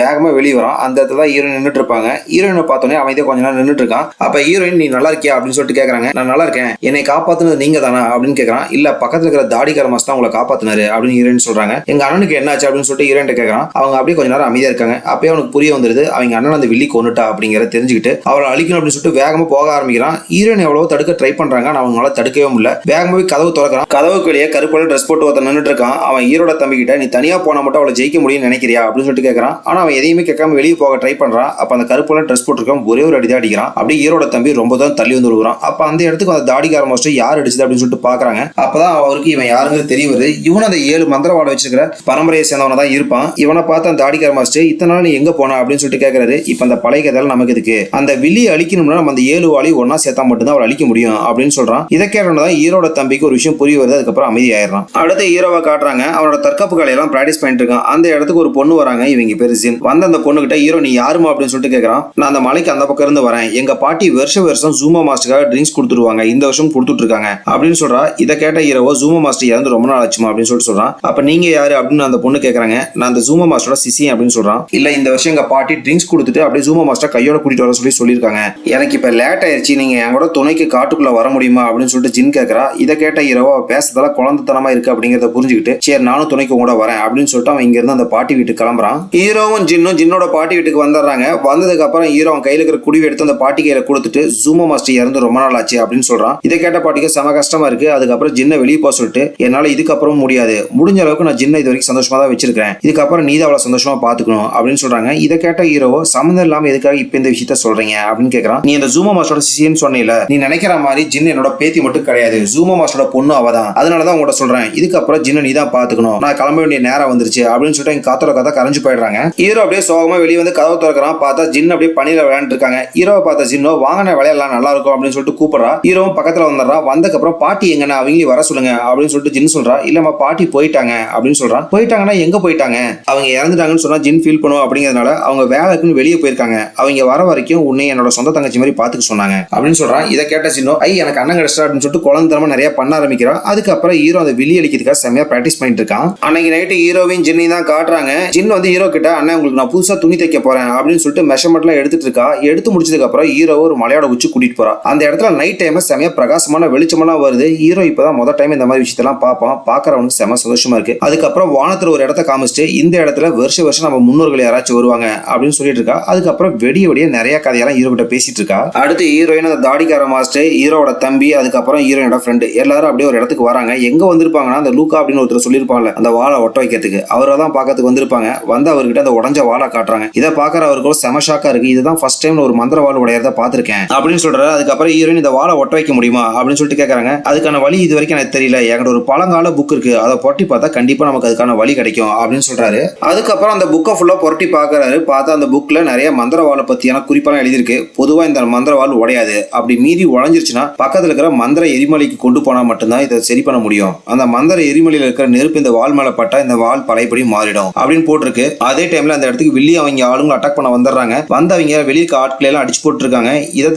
[SPEAKER 1] வேகமா வெளியே வரான். அந்த இடத்துல தான் ஹீரோயின் நின்றுட்டு இருப்பாங்க. ஹீரோயினை பார்த்தோன்னே அமைதியா கொஞ்ச நேரம் நின்றுட்டு இருக்கான். அப்ப ஹீரோயின் நீ நல்லா இருக்கியா அப்படின்னு சொல்லிட்டு கேக்குறாங்க. நான் நல்லா இருக்கேன், என்னை காப்பாத்துனது நீங்க தானா அப்படின்னு கேட்கறான். இல்ல பக்கத்துல இருக்கிற தாடிக்கார மாஸ்டர் தான் உங்களை காப்பாத்தினாரு அப்படின்னு ஹீரோயின் சொல்றாங்க. எங்க அண்ணனுக்கு என்னாச்சு அப்படின்னு சொல்லிட்டு ஹீரோயின் கேட்கறான். அவங்க அப்படியே கொஞ்ச நேரம் அமைதியா இருக்காங்க. அப்பயே அவனுக்கு புரிய வந்துருது, அவங்க அண்ணன் அந்த வில்லி கொன்னுட்டா அப்படிங்கறத தெரிஞ்சுக்கிட்டு அவளை அழிக்கணும் அப்படின்னு சொல்லிட்டு வேகமா போக ஆரம்பிக்கிறான். ஹீரோயின் எவ்வளவு தடுக்க ட்ரை பண்றாங்க, அவங்களால தடுக்கவே முடியல. வேகமாவே கதவு திறக்கிறான். கதவுக்கு வெளியே கருப்பால ட்ரெஸ் போட்டு ஒருத்தன் நின்றுட்டு இருக்கான். அவன் ஹீரோட தம்பி கிட்ட நீ தனியா போனா மட்டும் அவளை ஜெயிக்க முடியும்னு நினைக்கிறியா அப்படின்னு சொல்லிட்டு கேட்கறான். ஆனா அவன் எதையுமே கேட்காம வெளியே போக ட்ரை பண்றான். அப்ப அந்த கருப்பால ட்ரெஸ் போட்டுருக்கான், ஒரே ஒரு அடி தான் அடிக்கிறான். அப்படியே ஹீரோட தம்பி ரொம்ப தான் தள்ளி வந்து விழுகிறான். அப்ப அந்த இடத்துக்கு அந்த தாடிக்கார மாஸ்டர் யார் அடிச்சது அப்படின்னு சொல்லிட்டு பாக்குறாங்க. அப்பதான் அவருக்கு இவன் யாருங்கிறது தெரிய வருது. இவன் அந்த 7 மந்திரவாட வச்சிருக்கிற பரம்பரையை சேர்ந்தவன தான் இருப்பான். இவனை பார்த்து அந்த தாடிக்கார மாஸ்டர் இத்தனை நாள் நீ எங்க போன அப்படின்னு சொல்லிட்டு கேட்கறாரு. இப்ப அந்த பழைய கதையில நமக்கு இதுக்கு அந்த வில்லியை அழிக்கணும்னா நம்ம அந்த 7 வாளி ஒன்னா சேர்த்தா மட்டும்தான் அவளை அழிக்க முடியும் அப்படின்னு சொல்றான். இதை கேட்டதான் ஹீரோட தம்பிக்கு ஒரு விஷயம் புரிய வருது. அதுக்கப்புறம் அமைதி ஆயிடுறான். அடுத்த ஹீரோவை காட்டுறாங்க. அவனோட தற்காப்பு கலையெல்லாம் பிராக்டிஸ் பண்ணிட்டு இருக்கான். அந்த இடத்துக்கு ஒரு பொண்ணு வராங்க. இவங்க பேரு ஜின். வந்த அந்த பொண்ணு கிட்ட ஹீரோ நீ யாருமா அப்படின்னு சொல்லிட்டு கேட்கறான். நான் அந்த மலைக்கு அந்த பக்கம் இருந்து வரேன், எங்க பாட்டி வருஷம் ஜூமா மாஸ்டருக்காக ட்ரிங்க்ஸ் கொடுத்துருவாங்க, இந்த வருஷம் கொடுத்துட்டு இருக்காங்க அப்படின்னு சொல்றா. இதை கேட்ட ஹீரோவோ ஜூமா மாஸ்டர் இறந்து ரொம்ப நாள் ஆச்சுமா அப்படின்னு சொல்லிட்டு சொல்றான். அப்ப நீங்க யாரு அப்படின்னு அந்த பொண்ணு கேக்குறாங்க. நான் அந்த ஜூமா மாஸ்டரோட சிசி அப்படின்னு சொல்றான். இல்ல இந்த வருஷம் எங்க பாட்டி ட்ரிங்க்ஸ் கொடுத்துட்டு அப்படியே ஜூமா மாஸ்டர் கையோட கூட்டிட்டு வர சொல்லியிருக்காங்க. எனக்கு இப்ப லேட் ஆயிருச்சு, நீங்க எங்களோட துணைக்கு காட்டுக்குள்ள வர முடியுமா அப்படின்னு சொல்லிட்டு ஜின் கேக்குறா. இதை கேட்ட ஹீரோ பேசுறதால குழந்தைத்தனமா இருக்கு அப்படிங்கறத புரிஞ்சுக்கிட்டு சரி நானும் துணைக்கு கூட வரேன் அப்படின்னு சொல்லிட்டு அவன் இங்க இருந்து அந்த பாட்டி வீட்டுக்கு கிளம்புறான். ஹீரோவும் ஜின்னும் ஜின்னோட பாட்டி வீட்டுக்கு வந்துடுறாங்க. வந்ததுக்கு அப்புறம் ஹீரோ அவன் கையில இருக்கிற குடிவை எடுத்து அந்த பாட்டி கையில கொடுத்துட்டு ஜூமா மாஸ்டர் இறந்து ரொம்ப நாள் ஆச்சு அப்படின்னு சொல்றான். இதை கேட்ட பாட்டிக்கு செம கஷ்டமா இருக்கு. அதுக்கப்புறம் ஜின்னை வெளியே போக சொல்லிட்டு என்னால இதுக்கப்புறம் முடியாது, முடிஞ்ச அளவுக்கு நான் ஜின்னை இது வரைக்கும் சந்தோஷமா தான் வச்சிருக்கேன், இதுக்கப்புறம் நீ தான் அவளை சந்தோஷமா பாத்துக்கணும் அப்படின்னு சொல்றாங்க. இதை கேட்ட ஹீரோவோ சம்மந்தம் இல்லாம எதுக்காக இப்ப இந்த விஷயத்த சொல்றீங்க அப்படின்னு கேக்குறான். நீ இந்த ஜூமா மாஸ்டரோட சிசின்னு சொன்னீல, நீ நினைக்கிற மாதிரி ஜின் என்னோட பேத்தி மட்டும் கிடையாது, ஜூமா மாஸ்டரோட பொண்ணு அவதான், அதனாலதான் உங்கள்கிட்ட சொல்றேன், இதுக்கப்புறம் ஜின்னை நீ தான் பாத்துக்கணும், நான் கிளம்ப வேண்டிய நேரம் வந்துருச்சு அப்படின்னு சொல்லிட்டு எங்க காத்தோட கதை கரைஞ்சு போயிடுறாங்க. ஹீரோ அப்படியே சோகமா வெளியே வந்து கதவை திறக்கிறான். பார்த்தா ஜின் அப்படியே பணியில விளையாண்டு இருக்காங்க. ஹீரோவை பார்த்த ஜின்னோ வாங்கின விளையாடலாம் நல்லா இருக்கும் அப்படின்னு சொல்லிட்டு கூப்பிடுறா. ஹீரோவும் பக்கத்துல வந்துடுறான். வந்ததுக்கப்புறம் பாட்டி எங்கன்னா அவங்களே வர சொல்லுங்க அப்படின்னு சொல்லிட்டு ஜின் சொல்றா. இல்லம்மா பாட்டி போயிட்டாங்க அப்படின்னு சொல்றான். போயிட்டாங்கன்னா எங்க போயிட்டாங்க, அவங்க இறந்துட்டாங்கன்னு சொன்னா ஜின் ஃபீல் பண்ணுவோம் அப்படிங்கிறதுனால அவங்க வேலைக்குன்னு வெளியே போயிருக்காங்க, அவங்க வர வரைக்கும் உன்னை என்னோட சொந்த தங்கச்சி மாதிரி பாத்துக்க சொன்னாங்க அப்படின்னு சொல்றான். இதை கேட்ட ஜின்னோ எனக்கு அண்ணன் கிடைச்சா அப்படின்னு சொல்லிட்டு குழந்தை நிறைய பண்ண ஆரம்பிக்கிறான். அதுக்கப்புறம் ஹீரோ அந்த வெளியே அளிக்கிறதுக்காக செம்மையா பிராக்டிஸ் பண்ணிட்டு இருக்கான். அன்னைக்கு நைட்டு ஹீரோவையும் ஜின்னையும் தான் காட்டுறாங்க. ஜின் வந்து ஹீரோ கிட்ட அண்ணன் உங்களுக்கு நான் புதுசா துணி தைக்க போறேன் அப்படின்னு சொல்லிட்டு மெஷர்மெண்ட்லாம் எடுத்துட்டு இருக்கா. எடுத்து முடிச்சதுக்கு அப்புறம் ஹீரோ ஒரு மலையோட உச்சி கூட்டிட்டு போறா. அந்த இடத்துல நைட் டைம்ல செமையா பிரகாசமான வெளிச்சமெல்லாம் வருது. ஹீரோ இப்பதான் முதல் டைம் இந்த மாதிரி விஷயத்தெல்லாம் பார்ப்பான். பாக்குறவனுக்கு செம சந்தோஷமா இருக்கு. அதுக்கப்புறம் வானத்துல ஒரு இடத்த காமிச்சிட்டு இந்த இடத்துல வருஷம் நம்ம முன்னோர்கள் யாராச்சும் வருவாங்க அப்படின்னு சொல்லிட்டு இருக்கா. அதுக்கப்புறம் வெடிய நிறைய கதையெல்லாம் ஹீரோ கிட்ட பேசிட்டு இருக்கா. அடுத்து ஹீரோயின் அந்த தாடிக்கார மாஸ்டர், ஹீரோட தம்பி, அதுக்கப்புறம் ஹீரோயினோட ஃப்ரெண்டு எல்லாரும் அப்படியே ஒரு இடத்துக்கு வராங்க. எங்க வந்திருப்பாங்கன்னா அந்த லூக்கா அப்படின்னு ஒருத்தர் சொல்லியிருப்பாங்கல்ல அந்த வாழை ஒட்ட வைக்கிறதுக்கு, அவரை தான் பார்க்கறதுக்கு வந்திருப்பாங்க. வந்து அவர்கிட்ட அந்த உடஞ்ச வாழை காட்டுறாங்க. இதை பாக்குற அவருக்கு செம ஷாக்கா இருக்கு. இதுதான் ஃபர்ஸ்ட் டைம் ஒரு மந்திர வாள் உடையறத பாத்திருக்கேன் அப்படின்னு சொல்றாரு. அதுக்கப்புறம் ஹீரோயின் இந்த வாழை ஒட்ட வைக்க முடியுமா அப்படின்னு சொல்லிட்டு கேட்கறாங்க. அதுக்கான வழி இது வரைக்கும் எனக்கு தெரியல, என்கிட்ட ஒரு பழங்கால புக் இருக்கு, அதை பொட்டி பார்த்தா கண்டிப்பா நமக்கு அதுக்கான வழி கிடைக்கும் அப்படின்னு சொல்றாரு. அதுக்கப்புறம் அந்த புக்கை ஃபுல்லா பொருட்டி பாக்குறாரு. பார்த்தா அந்த புக்ல நிறைய மந்திர வாழை பத்தியான குறிப்பெல்லாம் எழுதியிருக்கு. பொதுவா இந்த மந்திர வாள் உடையாது, அப்படி மீறி உடஞ்சிருச்சுன்னா பக்கத்துல இருக்கிற மந்திர எரிமலைக்கு கொண்டு போனா மட்டும்தான் இதை சரி பண்ண முடியும். அந்த மந்திர எரிமலையில இருக்கிற நெருப்பு இந்த வால் மேல பட்டா இந்த வால் பழையபடி மாறிடும் அப்படின்னு போட்டிருக்கு. அதே டைம்ல அந்த இடத்துக்கு வெளியே அவங்க ஆளுங்க அட்டாக் பண்ண வந்துடுறாங்க. வந்தவங்க வெளியே ஆட்களை எல்லாம் அடிச்சு போட்டு இருக்காங்க. இதை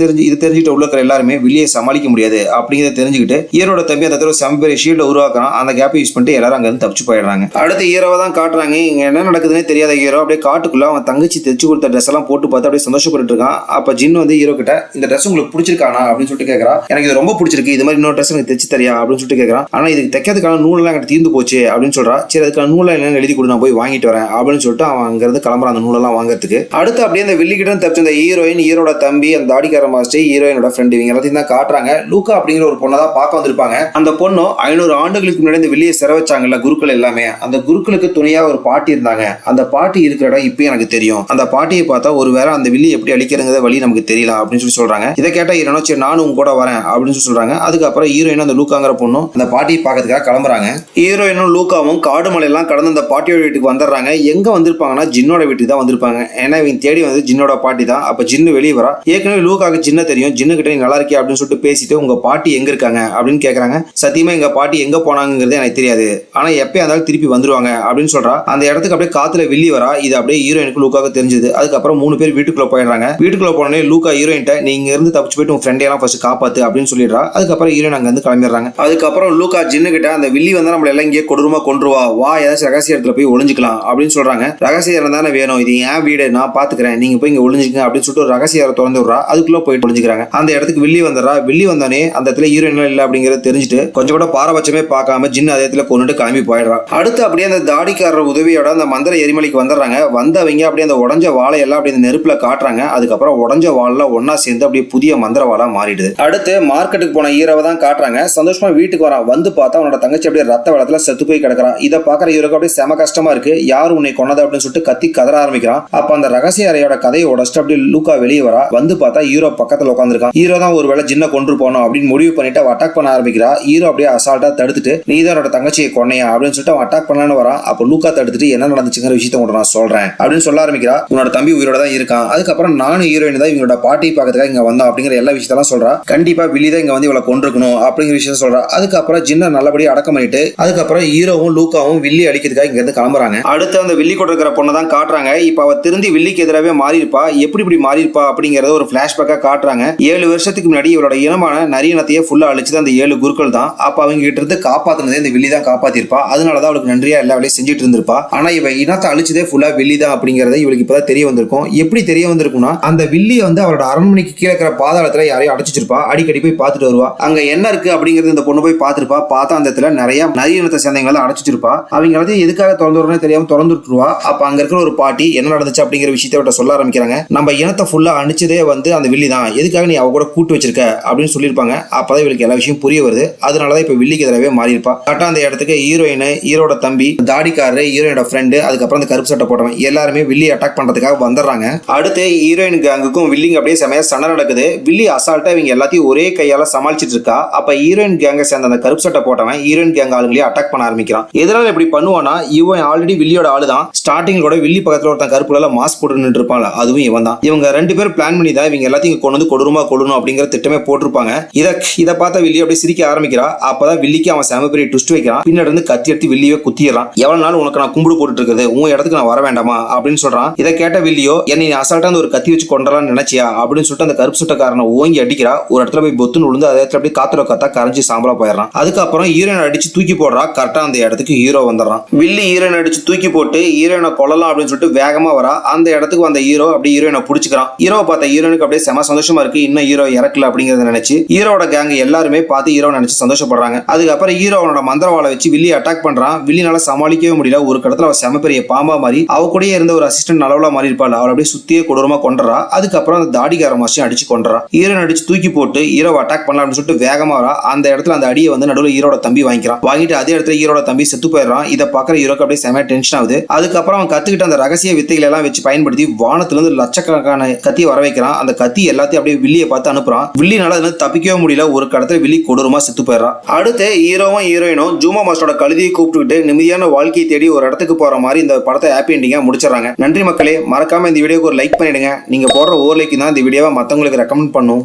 [SPEAKER 1] தெரிஞ்சுட்டு உள்ள இருக்கிற எல்லாருமே வெளியே சமாளிக்க முடியாது அப்படிங்கிறத தெரிஞ்சுக்கிட்டு ஹீரோட தம்பி அந்த இடத்துல செம பெரிய ஷீல்ட உருவாக்குறான். அந்த கேப்பை யூஸ் பண்ணிட்டு எல்லாரும் அங்க இருந்து தப்பிச்சு போயிடுறாங்க. அடுத்து ஹீரோவை தான் காட்டுறாங்க. இங்க என்ன நடக்குதுன்னே தெரியாத ஹீரோ அப்படியே காட்டுக்குள்ள அவன் தங்கச்சி தைச்சு கொடுத்த ட்ரெஸ் எல்லாம் போட்டு பார்த்து அப்படியே சந்தோஷப்பட்டு இருக்கான். அப்ப ஜின் வந்து ஹீரோ கிட்ட இந்த ட்ரெஸ் உங்களுக்கு பிடிச்சிருக்கானா அப்படின்னு சொல்லிட்டு கேட்கறா. எனக்கு இது ரொம்ப பிடிச்சிருக்கு, இது மாதிரி இன்னொரு ட்ரெஸ் எனக்கு தைச்சு தரியா அப்படின்னு சொல்லிட்டு கேட்கறான். ஆனா இதுக்கு தைக்கிறதுக்கான நூல் எல்லாம் எனக்கு தீர்ந்து போச்சு அப்படின்னு சொல்றா. சரி அதுக்கான நூலை என்னன்னு எழுதி கொடு, நான் போய் வாங்கிட்டு வரேன் அப்படின்னு சொல்லிட்டு அவன் அங்க இருந்து கிளம்புறான் அந்த நூலெல்லாம் வாங்குறதுக்கு. அடுத்து அப்படியே அந்த வில்லிக்கிட்ட தப்பிச்ச இந்த ஹீரோயின், ஹீரோட தம்பி, அந்த தாடிக்கார மாஸ்டர், ஹீரோயினோட ஃப்ரெண்ட் இவங்க எல்லாத்தையும் தான் காட்டுறாங்க. லூக்கா அப்படிங்கிற ஒரு பொண்ணை தான் பார்க்க வந்திருப்பாங்க. அந்த பொண்ணு 500 ஆண்டுகளுக்கு முன்னாடி இந்த வெளியே சிறை வச்சாங்கல்ல குருக்கள் எல்லாமே, அந்த குருக்களுக்கு துணையா ஒரு பாட்டி இருந்தாங்க. அந்த பாட்டி இருக்கிற இடம் இப்பயும் எனக்கு தெரியும். அந்த பாட்டியை பார்த்தா ஒருவேளை அந்த வில்லி எப்படி அழிக்கிறங்கிற வழி நமக்கு தெரியல அப்படின்னு சொல்லி சொல்றாங்க. இதை கேட்டா ஹீரோனோ சரி நானும் உங்க கூட வரேன் அப்படின்னு சொல்லி சொல்றாங்க. அதுக்கப்புறம் ஹீரோயினும் அந்த லூக்காங்கிற பொண்ணும் அந்த பாட்டியை பார்க்கறதுக்காக கிளம்புறாங்க. ஹீரோயினும் லூக்காவும் காடு மலையெல்லாம் கடந்து அந்த பாட்டியோட வீட்டுக்கு வந்துடுறாங்க. எங்க வந்திருப்பாங்கன்னா ஜின்னோட வீட்டுக்கு தான் வந்திருப்பாங்க. ஏன்னா இவங்க தேடி வந்து ஜின்னோட பாட்டி தான். அப்ப ஜின்னு வெளியே வரா. ஏற்கனவே லூக்காக்கு ஜின்ன தெரியும். ஜின்னு கிட்ட நீ நல்லா இருக்கியா அப்படின்னு சொல்லிட்டு பேசிட்டு உங்க பாட்டி எங்க இருக்காங்க அப்படின்னு கேட்கறாங்க. சத்தியமா எங்க பாட்டி எங்க போனாங்கிறது எனக்கு தெரியாது, ஆனா எப்பயா இருந்தாலும் திருப்பி வந்துருவாங்க அப்படின்னு சொல்றா. அந்த இடத்துக்கு அப்படியே காத்துல வெளியே வரா. இது அப்படியே ஹீரோயினுக்கு லூக்காக தெரிஞ்சது. அதுக்கப்புறம் 3 பேர் வீட்டுக்குள்ள போயிடுறாங்க. வீட்டுக்குள்ள போனே லூக்கா ஹீரோயின்ட்ட நீங்க இருந்து தப்பிச்சு போயிட்டு உங்க ஃப்ரெண்ட் எல்லாம் ஃபர்ஸ்ட் காப்பாத்து அப்படின்னு சொல்லிடுறா. அதுக்கப்புறம் ஹீரோயின் அங்க இருந்து கிளம்பிடுறாங்க. அதுக்கப்புறம் லூக்கா ஜின்னு கிட்ட அந்த வில்லி வந்து நம்மள எல்லாம் இங்கே கொடூரமா கொன்றுவா, வா ஏதாச்சும் ரகசிய இடத்துல போய் ஒளிஞ்சுக்கலாம் அப்படின்னு சொல்றாங்க. ரகசிய இடம் தானே வேணும், இது என் வீடு, நான் பாத்துக்கிறேன், நீங்க போய் இங்க ஒளிஞ்சுங்க அப்படின்னு சொல்லிட்டு ஒரு ரகசிய இடம் திறந்து விடுறா. அதுக்குள்ள போயிட்டு ஒளிஞ்சுக்கிறாங்க. அந்த இடத்துக்கு வில்லி வந்துடுறா. வில்லி வந்தானே அந்த இடத்துல ஹீரோயின் இல்ல அப்படிங்கறத தெரிஞ்சுட்டு கொஞ்சம் கூட பாரபட்சமே பார்க்காம ஜின்னு அதே இடத்துல கொண்டுட்டு கிளம்பி போயிடுறா. அடுத்து அப்படியே அந்த தாடிக்காரர் உதவியோட அந்த மந்திர எரிமலைக்கு வந்துடுறாங்க. வந்தவங்க அப்படியே அந்த உடஞ்ச வாழை எல்லாம் அப்படியே நெருப்புல காட்டுறாங்க. அதுக்கப்புறம் உடஞ்ச வாழ ஒன்னா சேர்ந்து அப்படியே புதிய மந்திர வாழா மாறிடுது. அடுத்து மார்க்கெட்டுக்கு போன ஹீரோவை தான் காட்டுறாங்க. சந்தோஷமா வீட்டுக்கு வரான். வந்து பார்த்தா அவனோட தங்கச்சி அப்படியே ரத்த வெள்ளத்துல செத்து போய் கிடக்குறான். இதை பாக்குற ஹீரோக்கு அப்படியே செம கஷ்டமா இருக்கு. யாரு உன்னை கொன்னது அப்படின்னு சொல்லிட்டு கத்தி கதற ஆரம்பிக்கிறான். அப்ப அந்த ரகசிய அறையோட கதையை உடச்சிட்டு அப்படியே லூக்கா வெளியே வரா. வந்து பார்த்தா ஹீரோ பக்கத்துல உட்காந்துருக்கான். ஹீரோ தான் ஒருவேளை ஜின்ன கொன்று போனோம் அப்படின்னு முடிவு பண்ணிட்டு அவன் அட்டாக் பண்ண ஆரம்பிக்கிறா. ஹீரோ அப்படியே அசால்ட்டா தடுத்துட்டு நீதான் தங்கச்சியை கொன்னையா அப்படின்னு சொல்லிட்டு அவன் அட்டாக் பண்ணலான்னு வரான். அப்ப லூக்கா தடுத்துட்டு என்ன நடந்துச்சுங்கிற விஷயத்த உங்களை நான் சொல்றேன் அப்படின்னு சொல்ல ஆரம்பிக்கிறா. உன்னோட தம்பி உயிரோட தான் இருக்கான். அதுக்கப்புறம் நானும் ஹீரோயின் தான் இவங்களோட பாட்டி பார்க்கறதுக்காக இங்க வந்தோம் அப்படிங்கிற எல்லா விஷயத்தெல்லாம் சொல்றா. கண்டிப்பா வில்லி தான் இங்க வந்து இவளை கொண்டிருக்கணும் அப்படிங்கிற விஷயத்த சொல்றா. அதுக்கப்புறம் ஜின்ன நல்லபடியா அடக்கம் பண்ணிட்டு அதுக்கப்புறம் ஹீரோவும் லூக்காவும் வில்லி அடிக்கிறதுக்காக இங்க இருந்து கிளம்புறாங்க. அடுத்து அந்த வில்லி கொண்டிருக்கிற பொண்ணை தான் காட்டுறாங்க. இப்ப அவ திருந்தி வில்லிக்கு எதிராகவே மாறி இருப்பா. எப்படி இப்படி மாறி இருப்பா அப்படிங்கறத ஒரு பிளாஷ்பேக்கா காட்டுறாங்க. 7 வருஷத்துக்கு முன்னாடி இவளோட இனமான நரியனத்தையே ஃபுல்லா அழிச்சது அந்த 7 குருக்கள் தான். அப்ப அவங்க கிட்ட இருந்து காப்பாத்தினதே இந்த வில்லி தான் காப்பாத்திருப்பா. அதனாலதான் தான் அவளுக்கு நன்றியா எல்லா வேலையும் செஞ்சுட்டு இருந்திருப்பா. ஆனா இவ இனத்தை அழிச்சதே ஃபுல்லா வில்லி தான் அப்படிங்கறத இவளுக்கு இப்பதான் தெரிய வந்திருக்கும். எப்படி தெரிய வந்திருக்கும்னா, அந்த வில்லியை வந்து அவரோட அரண்மனைக்கு கீழே இருக்கிற பாதாளத்துல யாரையும் அடைச்சிருப்பா. அடிக்கடி போய் பார்த்துட்டு வருவா. அங்க என்ன இருக்கு அப்படிங்கறது இந்த பொண்ணு போய் பார்த்திருப்பா. பார்த்தா அந்த இடத்துல நிறைய இனத்தை சேர்ந்தவங்களை அடைச்சிருப்பா. அவங்க எல்லாத்தையும் எதுக்காக திறந்து வரணும்னு தெரியாம திறந்து விட்டுருவா. அப்ப அங்க இருக்கிற ஒரு பாட்டி என்ன நடந்துச்சு அப்படிங்கிற விஷயத்த சொல்ல ஆரம்பிக்கிறாங்க. நம்ம இனத்தை ஃபுல்லா அழிச்சதே வந்து அந்த வில்லி தான், எதுக்காக நீ அவ கூட கூட்டு வச்சிருக்க அப்படின்னு சொல்லியிருப்பாங்க. அப்பதான் இவளுக்கு எல்லா விஷயம் புரிய வருது. அதனாலதான் இப்ப வில்லிக்கு எதிராகவே மாறி இருப்பா. கரெக்டா அந்த இடத்துக்கு ஹீரோயின், ஹீரோட தம்பி, தாடிக்காரரு, ஹீரோயினோட ஃப்ரெண்டு, அதுக்கப்புறம் அந்த கருப்பு சட்டை போட்டவன் எல்லாருமே வில்லி அட்டாக் பண்றதுக்காக வந்துடுறாங்க. அடுத்து ஹீரோயின் கேங்குக்கும் வில்லிங்க அப்படியே செமையா சண்டை நடக்குது. வில்லி அசால்ட்டா இவங்க எல்லாத்தையும் ஒரே கையால சமாளிச்சிட்டு இருக்கா. அப்ப ஹீரோயின் கேங்க சேர்ந்த அந்த கருப்பு சட்டை போட்டவன் ஹீரோயின் கேங் ஆளுங்களே அட்டாக் பண்ண ஆரம்பிக்கிறான். எதனால இப்படி பண்ணுவானா, இவன் ஆல்ரெடி வில்லியோட ஆளு தான். ஸ்டார்டிங் கூட வில்லி பக்கத்துல ஒருத்தன் கருப்புல மாஸ்க் போட்டு நின்று இருப்பாங்க, அதுவும் இவன் தான். இவங்க ரெண்டு பேரும் பிளான் பண்ணி தான் இவங்க எல்லாத்தையும் கொண்டு வந்து கொடூரமா அப்படிங்கிற திட்டமே போட்டிருப்பாங்க. இதை பார்த்த வில்லி அப்படியே சிரிக்க ஆரம்பிக்கிறா. அப்பதான் வில்லிக்கு அவன் செம பெரிய ட்விஸ்ட் வைக்கிறான். பின்னாடி இருந்து கத்தி எடுத்து வில்லியே குத்திடுறான். எவ்வளவு நாள் உனக்கு நான் கும்பிடு போட்டுட்டு இருக்குது, உன் இடத்துக்கு நான் வர வேண்டாமா அப்படின்னு சொல்றான். இதை கேட்ட வில்லியோ, என்னை அசால்ட்டா ஒரு கத்தி வச்சு கொண்டலாம்னு நினைச்சியா அப்படின்னு சொல்லிட்டு அந்த கருப்பு சுட்டக்காரனை ஓங்கி அடிக்கிறா. ஒரு இடத்துல போய் பொத்துன்னு விழுந்து அதே இடத்துல அப்படியே காத்துல காத்தா கரைஞ்சி சாம்பலா போயிடறான். அதுக்கப்புறம் ஹீரோயின் அடிச்சு தூக்கி போடுறா. கரெக்டா அந்த இடத்துக்கு ஹீரோ வந்துடுறான். வில்லி ஹீரோயின் அடிச்சு தூக்கி போட்டு ஹீரோயினை கொல்லலாம் அப்படின்னு சொல்லிட்டு வேகமா வரா. அந்த இடத்துக்கு வந்த ஹீரோ அப்படியே ஹீரோயினை பிடிச்சிக்கிறான். ஹீரோவை பார்த்த ஹீரோனுக்கு அப்படியே செம சந்தோஷமா இருக்கு. இன்னும் ஹீரோ இறக்கல அப்படிங்கறத நினைச்சு ஹீரோட கேங் எல்லாருமே பார்த்து ஹீரோ நினைச்சு சந்தோஷப்படுறாங்க. அதுக்கப்புறம் ஹீரோ அவனோட மந்திரவாளை வச்சு வில்லி அட்டாக் பண்றான். வில்லினால சமாளிக்கவே முடியல. ஒரு கடத்துல அவ செம பெரிய பாம்பா மாதிரி அவ கூடயே இருந்த ஒரு அசிஸ்டன்ட் அளவுல மாறி இருப்பாள். அவளை அப்படியே சுத்தியே கொடூரமா கொன்றா. அதுக்கப்புறம் அந்த தாடிகார மாசியும் அடிச்சு கொன்றா. ஹீரோன் அடிச்சு தூக்கி போட்டு ஹீரோவை அட்டாக் பண்ணலாம் அப்படின்னு சொல்லிட்டு வேகமா வரா. அந்த இடத்துல அந்த அடியை வந்து நடுவில் ஹீரோட தம்பி வாங்கிக்கிறான். வாங்கிட்டு அதே இடத்துல ஹீரோட தம்பி செத்து போயிடுறான். இதை பாக்குற ஹீரோக்கு அப்படியே செம டென்ஷன் ஆகுது. அதுக்கப்புறம் அவன் கத்துக்கிட்ட அந்த ரகசிய வித்தைகளை எல்லாம் வச்சு பயன்படுத்தி வானத்துல இருந்து லட்சக்கணக்கான கத்தி வர வைக்கிறான். அந்த கத்தி எல்லாத்தையும் அப்படியே வில்லியை பார்த்து அனுப்புறான். வில்லினால அதுல தப்பிக்கவே முடியல. ஒரு கடத்துல வில்லி கொடூரமா செத்து போயிடுறான். அடுத்து ஹீரோவும் ஹீரோயினும் ஜூமா மாஸ்டரோட கழுதியை கூப்பிட்டுக்கிட்டு நிம்மதியான வாழ்க்கையை தேடி ஒரு இடத்துக்கு போற மாதிரி இந்த படத்தை ஹாப்பி எண்டிங்கா முடிச்சிடறாங்க. நன்றி மக்களே, மறக்காம இந்த வீடியோக்கு ஒரு லைக் பண்ணிடுங்க. நீங்க போடுற ஒவ்வொரு லைக் தான் இந்த வீடியோவை மத்தவங்களுக்கு ரெக்கமெண்ட் பண்ணும்.